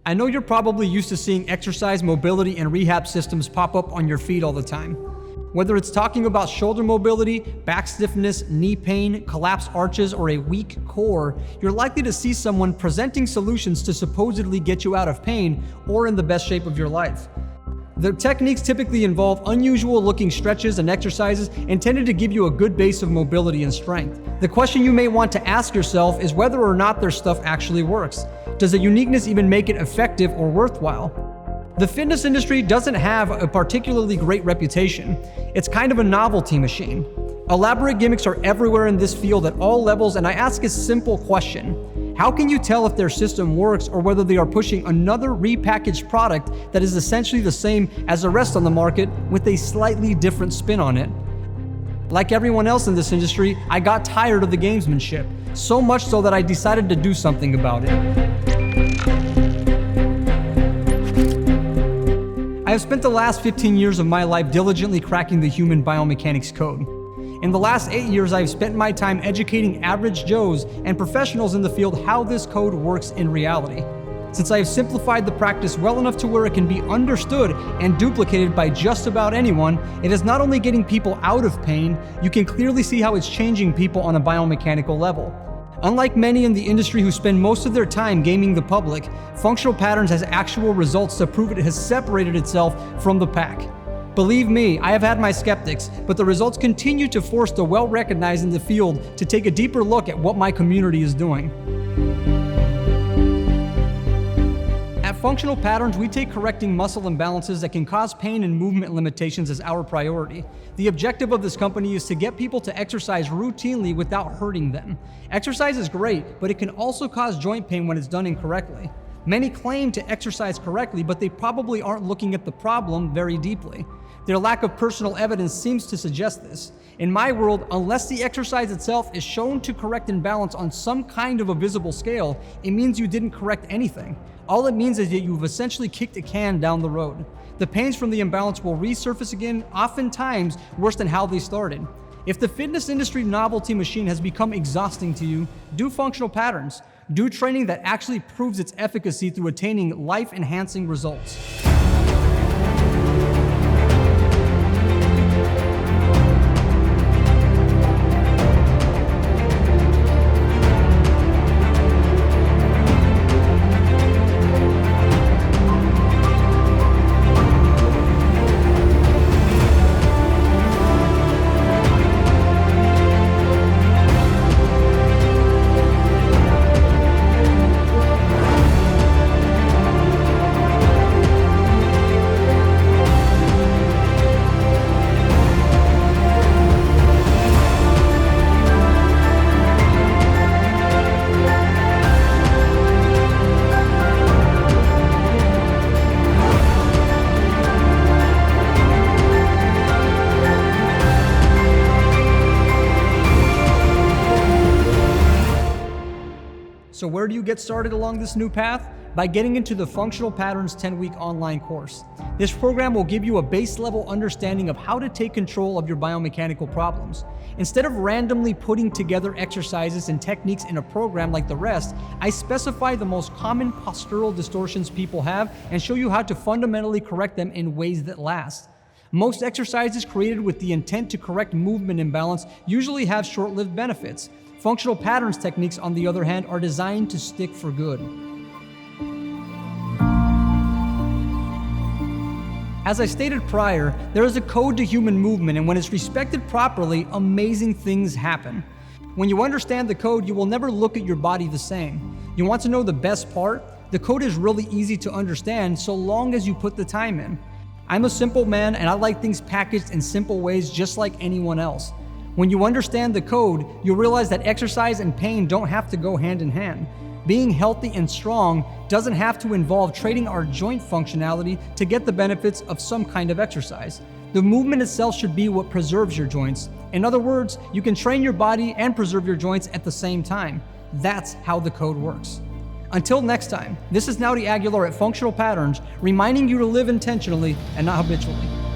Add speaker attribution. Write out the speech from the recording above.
Speaker 1: I know you're probably used to seeing exercise, mobility, and rehab systems pop up on your feed all the time. Whether it's talking about shoulder mobility, back stiffness, knee pain, collapsed arches, or a weak core, you're likely to see someone presenting solutions to supposedly get you out of pain or in the best shape of your life. The techniques typically involve unusual looking stretches and exercises intended to give you a good base of mobility and strength. The question you may want to ask yourself is whether or not their stuff actually works. Does the uniqueness even make it effective or worthwhile? The fitness industry doesn't have a particularly great reputation. It's kind of a novelty machine. Elaborate gimmicks are everywhere in this field at all levels, and I ask a simple question. How can you tell if their system works or whether they are pushing another repackaged product that is essentially the same as the rest on the market with a slightly different spin on it? Like everyone else in this industry, I got tired of the gamesmanship, so much so that I decided to do something about it. I have spent the last 15 years of my life diligently cracking the human biomechanics code. In the last 8 years, I have spent my time educating average Joes and professionals in the field how this code works in reality. Since I have simplified the practice well enough to where it can be understood and duplicated by just about anyone, it is not only getting people out of pain, you can clearly see how it's changing people on a biomechanical level. Unlike many in the industry who spend most of their time gaming the public, Functional Patterns has actual results to prove it has separated itself from the pack. Believe me, I have had my skeptics, but the results continue to force the well-recognized in the field to take a deeper look at what my community is doing. At Functional Patterns, we take correcting muscle imbalances that can cause pain and movement limitations as our priority. The objective of this company is to get people to exercise routinely without hurting them. Exercise is great, but it can also cause joint pain when it's done incorrectly. Many claim to exercise correctly, but they probably aren't looking at the problem very deeply. Their lack of personal evidence seems to suggest this. In my world, unless the exercise itself is shown to correct imbalance on some kind of a visible scale, it means you didn't correct anything. All it means is that you've essentially kicked a can down the road. The pains from the imbalance will resurface again, oftentimes worse than how they started. If the fitness industry novelty machine has become exhausting to you, do Functional Patterns. Do training that actually proves its efficacy through attaining life-enhancing results. So where do you get started along this new path? By getting into the Functional Patterns 10-week online course. This program will give you a base level understanding of how to take control of your biomechanical problems. Instead of randomly putting together exercises and techniques in a program like the rest, I specify the most common postural distortions people have and show you how to fundamentally correct them in ways that last. Most exercises created with the intent to correct movement imbalance usually have short-lived benefits. Functional Patterns techniques, on the other hand, are designed to stick for good. As I stated prior, there is a code to human movement, and when it's respected properly, amazing things happen. When you understand the code, you will never look at your body the same. You want to know the best part? The code is really easy to understand so long as you put the time in. I'm a simple man, and I like things packaged in simple ways just like anyone else. When you understand the code, you'll realize that exercise and pain don't have to go hand in hand. Being healthy and strong doesn't have to involve trading our joint functionality to get the benefits of some kind of exercise. The movement itself should be what preserves your joints. In other words, you can train your body and preserve your joints at the same time. That's how the code works. Until next time, this is Naughty Aguilar at Functional Patterns, reminding you to live intentionally and not habitually.